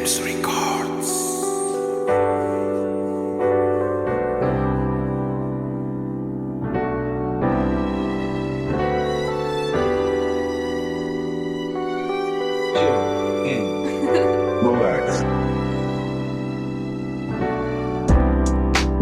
James Records. Relax.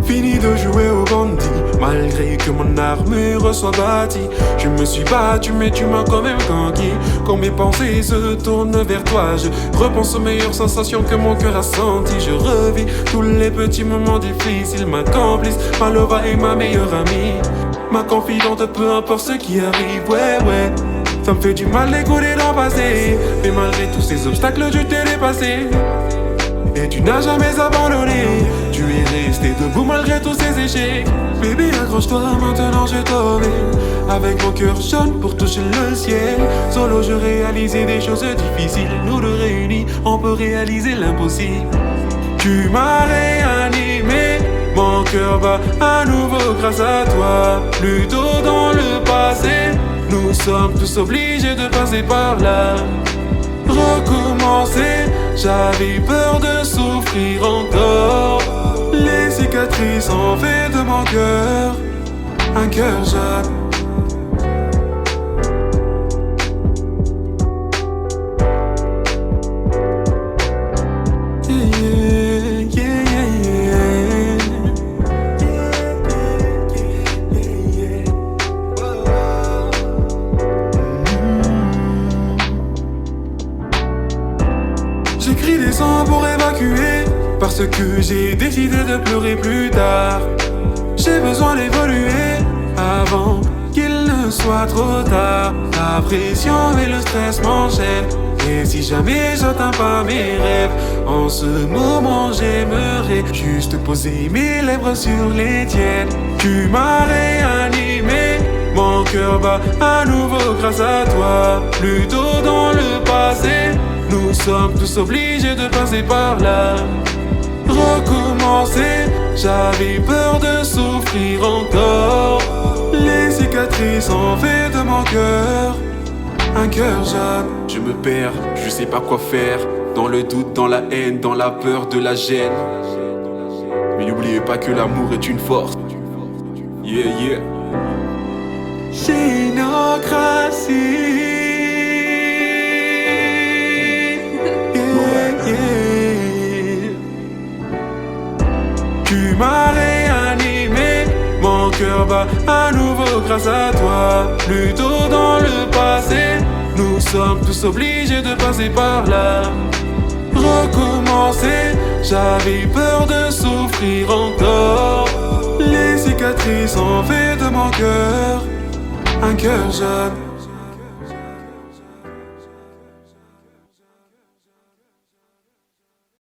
Fini de jouer au bandit, malgré que mon armure soit bâtie. Je me suis battu mais tu m'as quand même conquis. Quand mes pensées se tournent vers toi, je repense aux meilleures sensations que mon cœur a senties. Je revis tous les petits moments difficiles. Ma complice, ma lova et ma meilleure amie, ma confidente, peu importe ce qui arrive. Ouais, ça me fait du mal d'écouter d'en passer, mais malgré tous ces obstacles je t'ai dépassé. Et tu n'as jamais abandonné, tu es resté debout malgré tous ces échecs. Bébé, accroche-toi, maintenant je t'emmène avec mon cœur jaune pour toucher le ciel. Solo je réalisais des choses difficiles, nous deux réunis on peut réaliser l'impossible. Tu m'as réanimé, mon cœur bat à nouveau grâce à toi. Plutôt dans le passé, nous sommes tous obligés de passer par là. Recommencer, j'avais peur de souffrir encore. Les cicatrices ont fait de mon cœur un cœur jaune. J'écris des sons pour évacuer, parce que j'ai décidé de pleurer plus tard. J'ai besoin d'évoluer avant qu'il ne soit trop tard. La pression et le stress m'enchaînent, et si jamais j'atteins pas mes rêves, en ce moment j'aimerais juste poser mes lèvres sur les tiennes. Tu m'as réanimé, mon cœur bat à nouveau grâce à toi. Plutôt dans le passé, nous sommes tous obligés de passer par là. Recommencer, j'avais peur de souffrir encore. Les cicatrices ont fait de mon cœur un cœur jaune. Je me perds, je sais pas quoi faire, dans le doute, dans la haine, dans la peur, de la gêne. Mais n'oubliez pas que l'amour est une force. Yeah. Génocratie. Tu m'as réanimé, mon cœur bat à nouveau grâce à toi. Plutôt dans le passé, nous sommes tous obligés de passer par là. Recommencer, j'avais peur de souffrir encore. Les cicatrices ont fait de mon cœur un cœur jaune.